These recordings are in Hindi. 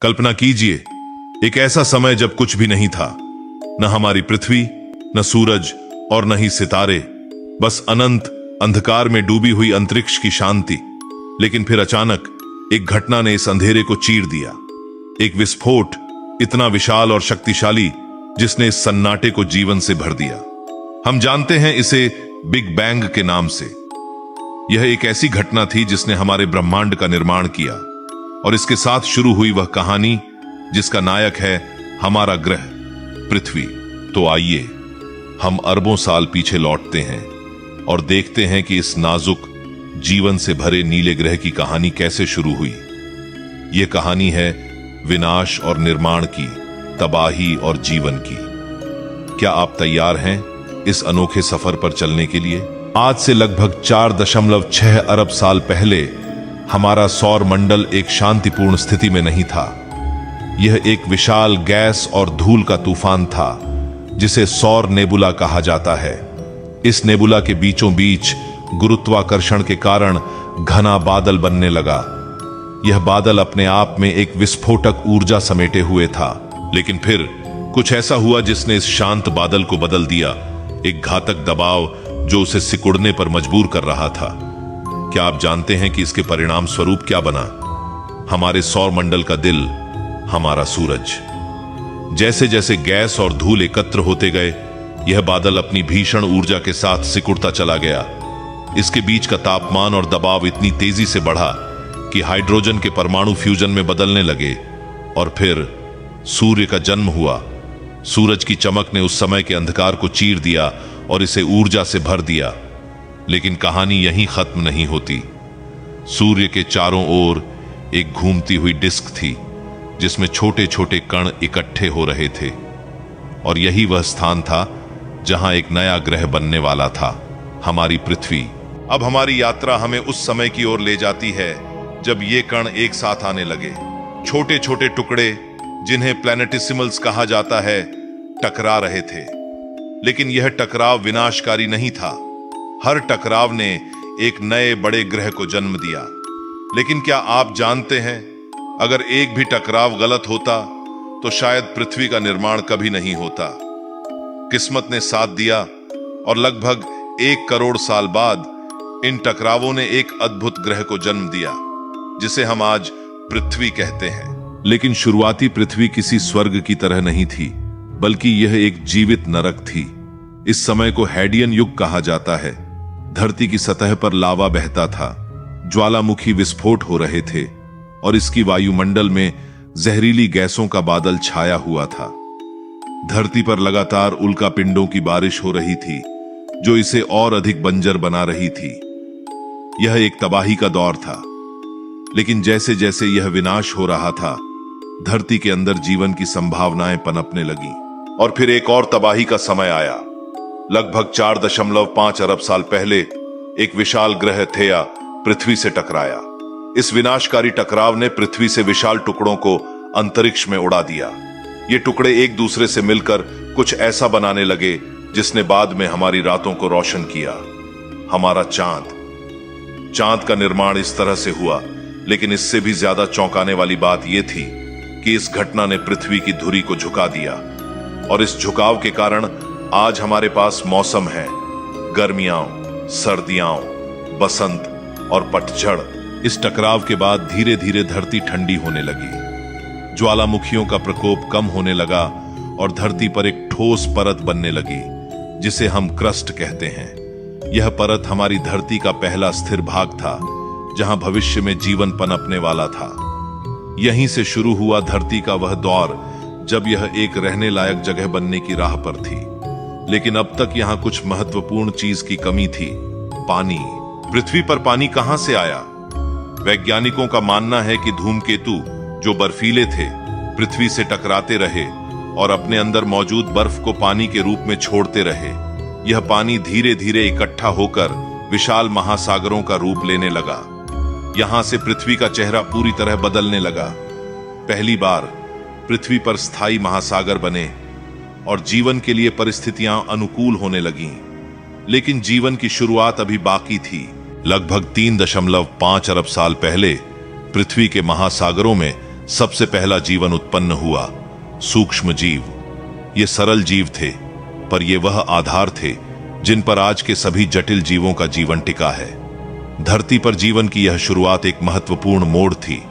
कल्पना कीजिए, एक ऐसा समय जब कुछ भी नहीं था, न हमारी पृथ्वी, न सूरज और न ही सितारे, बस अनंत अंधकार में डूबी हुई अंतरिक्ष की शांति। लेकिन फिर अचानक एक घटना ने इस अंधेरे को चीर दिया। एक विस्फोट, इतना विशाल और शक्तिशाली, जिसने इस सन्नाटे को जीवन से भर दिया। हम जानते हैं इसे बिग बैंग के नाम से। यह एक ऐसी घटना थी जिसने हमारे ब्रह्मांड का निर्माण किया, और इसके साथ शुरू हुई वह कहानी जिसका नायक है हमारा ग्रह पृथ्वी। तो आइए हम अरबों साल पीछे लौटते हैं और देखते हैं कि इस नाजुक, जीवन से भरे नीले ग्रह की कहानी कैसे शुरू हुई। यह कहानी है विनाश और निर्माण की, तबाही और जीवन की। क्या आप तैयार हैं इस अनोखे सफर पर चलने के लिए? आज से लगभग 4.6 अरब साल पहले हमारा सौर मंडल एक शांतिपूर्ण स्थिति में नहीं था। यह एक विशाल गैस और धूल का तूफान था जिसे सौर नेबुला कहा जाता है। इस नेबुला के बीचों बीच गुरुत्वाकर्षण के कारण घना बादल बनने लगा। यह बादल अपने आप में एक विस्फोटक ऊर्जा समेटे हुए था। लेकिन फिर कुछ ऐसा हुआ जिसने इस शांत बादल को बदल दिया, एक घातक दबाव जो उसे सिकुड़ने पर मजबूर कर रहा था। क्या आप जानते हैं कि इसके परिणाम स्वरूप क्या बना? हमारे सौर मंडल का दिल, हमारा सूरज। जैसे जैसे गैस और धूल एकत्र होते गए, यह बादल अपनी भीषण ऊर्जा के साथ सिकुड़ता चला गया। इसके बीच का तापमान और दबाव इतनी तेजी से बढ़ा कि हाइड्रोजन के परमाणु फ्यूजन में बदलने लगे, और फिर सूर्य का जन्म हुआ। सूरज की चमक ने उस समय के अंधकार को चीर दिया और इसे ऊर्जा से भर दिया। लेकिन कहानी यहीं खत्म नहीं होती। सूर्य के चारों ओर एक घूमती हुई डिस्क थी जिसमें छोटे छोटे कण इकट्ठे हो रहे थे, और यही वह स्थान था जहां एक नया ग्रह बनने वाला था, हमारी पृथ्वी। अब हमारी यात्रा हमें उस समय की ओर ले जाती है जब ये कण एक साथ आने लगे। छोटे छोटे टुकड़े, जिन्हें प्लैनेटिसिमल्स कहा जाता है, टकरा रहे थे। लेकिन यह टकराव विनाशकारी नहीं था। हर टकराव ने एक नए बड़े ग्रह को जन्म दिया। लेकिन क्या आप जानते हैं, अगर एक भी टकराव गलत होता तो शायद पृथ्वी का निर्माण कभी नहीं होता। किस्मत ने साथ दिया, और लगभग 1 करोड़ साल बाद इन टकरावों ने एक अद्भुत ग्रह को जन्म दिया जिसे हम आज पृथ्वी कहते हैं। लेकिन शुरुआती पृथ्वी किसी स्वर्ग की तरह नहीं थी, बल्कि यह एक जीवित नरक थी। इस समय को हैडियन युग कहा जाता है। धरती की सतह पर लावा बहता था, ज्वालामुखी विस्फोट हो रहे थे, और इसकी वायुमंडल में जहरीली गैसों का बादल छाया हुआ था। धरती पर लगातार उल्कापिंडों की बारिश हो रही थी जो इसे और अधिक बंजर बना रही थी। यह एक तबाही का दौर था। लेकिन जैसे जैसे यह विनाश हो रहा था, धरती के अंदर जीवन की संभावनाएं पनपने लगी। और फिर एक और तबाही का समय आया। लगभग 4.5 अरब साल पहले एक विशाल ग्रह थेया पृथ्वी से टकराया। इस विनाशकारी टकराव ने पृथ्वी से विशाल टुकड़ों को अंतरिक्ष में उड़ा दिया। ये टुकड़े एक दूसरे से मिलकर कुछ ऐसा बनाने लगे जिसने बाद में हमारी रातों को रोशन किया, हमारा चांद। चांद का निर्माण इस तरह से हुआ, लेकिन इससे भी ज्यादा चौंकाने वाली बात यह थी कि इस घटना ने पृथ्वी की धुरी को झुका दिया, और इस झुकाव के कारण आज हमारे पास मौसम है, गर्मियां, सर्दियां, बसंत और पतझड़। इस टकराव के बाद धीरे धीरे धरती ठंडी होने लगी, ज्वालामुखियों का प्रकोप कम होने लगा, और धरती पर एक ठोस परत बनने लगी जिसे हम क्रस्ट कहते हैं। यह परत हमारी धरती का पहला स्थिर भाग था जहां भविष्य में जीवन पनपने वाला था। यहीं से शुरू हुआ धरती का वह दौर जब यह एक रहने लायक जगह बनने की राह पर थी। लेकिन अब तक यहां कुछ महत्वपूर्ण चीज की कमी थी, पानी। पृथ्वी पर पानी कहां से आया? वैज्ञानिकों का मानना है कि धूमकेतु, जो बर्फीले थे, पृथ्वी से टकराते रहे और अपने अंदर मौजूद बर्फ को पानी के रूप में छोड़ते रहे। यह पानी धीरे धीरे इकट्ठा होकर विशाल महासागरों का रूप लेने लगा। यहां से पृथ्वी का चेहरा पूरी तरह बदलने लगा। पहली बार पृथ्वी पर स्थायी महासागर बने और जीवन के लिए परिस्थितियां अनुकूल होने लगीं। लेकिन जीवन की शुरुआत अभी बाकी थी। लगभग 3.5 अरब साल पहले पृथ्वी के महासागरों में सबसे पहला जीवन उत्पन्न हुआ, सूक्ष्म जीव। ये सरल जीव थे, पर ये वह आधार थे जिन पर आज के सभी जटिल जीवों का जीवन टिका है। धरती पर जीवन की यह शुरुआत एक महत्वपूर्ण मोड़ थी।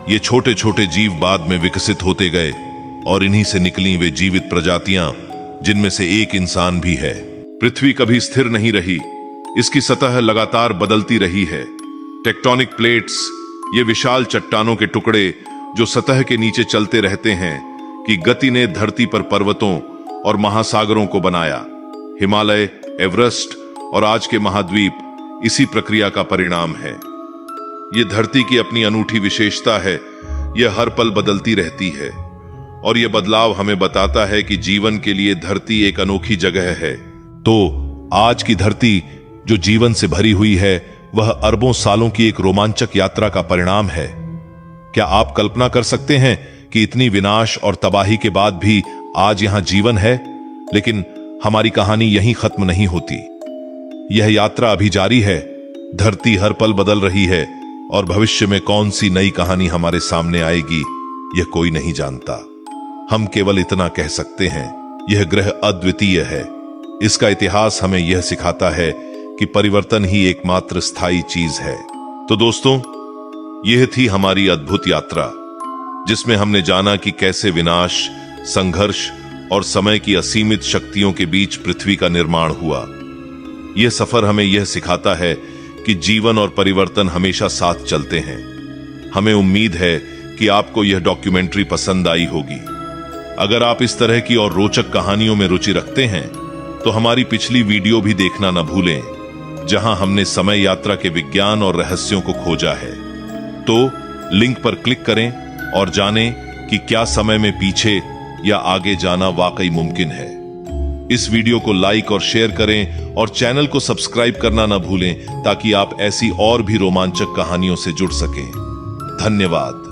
ये छोटे छोटे जीव बाद में विकसित होते गए और इन्हीं से निकली वे जीवित प्रजातियां, जिनमें से एक इंसान भी है। पृथ्वी कभी स्थिर नहीं रही, इसकी सतह लगातार बदलती रही है। टेक्टोनिक प्लेट्स, ये विशाल चट्टानों के टुकड़े जो सतह के नीचे चलते रहते हैं, की गति ने धरती पर पर्वतों और महासागरों को बनाया। हिमालय, एवरेस्ट और आज के महाद्वीप इसी प्रक्रिया का परिणाम है। ये धरती की अपनी अनूठी विशेषता है, यह हर पल बदलती रहती है और यह बदलाव हमें बताता है कि जीवन के लिए धरती एक अनोखी जगह है। तो आज की धरती जो जीवन से भरी हुई है, वह अरबों सालों की एक रोमांचक यात्रा का परिणाम है। क्या आप कल्पना कर सकते हैं कि इतनी विनाश और तबाही के बाद भी आज यहां जीवन है? लेकिन हमारी कहानी यहीं खत्म नहीं होती। यह यात्रा अभी जारी है। धरती हर पल बदल रही है और भविष्य में कौन सी नई कहानी हमारे सामने आएगी, यह कोई नहीं जानता। हम केवल इतना कह सकते हैं, यह ग्रह अद्वितीय है। इसका इतिहास हमें यह सिखाता है कि परिवर्तन ही एकमात्र स्थायी चीज है। तो दोस्तों, यह थी हमारी अद्भुत यात्रा, जिसमें हमने जाना कि कैसे विनाश, संघर्ष और समय की असीमित शक्तियों के बीच पृथ्वी का निर्माण हुआ। यह सफर हमें यह सिखाता है कि जीवन और परिवर्तन हमेशा साथ चलते हैं। हमें उम्मीद है कि आपको यह डॉक्यूमेंट्री पसंद आई होगी। अगर आप इस तरह की और रोचक कहानियों में रुचि रखते हैं, तो हमारी पिछली वीडियो भी देखना न भूलें, जहां हमने समय यात्रा के विज्ञान और रहस्यों को खोजा है। तो लिंक पर क्लिक करें और जानें कि क्या समय में पीछे या आगे जाना वाकई मुमकिन है। इस वीडियो को लाइक और शेयर करें और चैनल को सब्सक्राइब करना न भूलें, ताकि आप ऐसी और भी रोमांचक कहानियों से जुड़ सकें। धन्यवाद।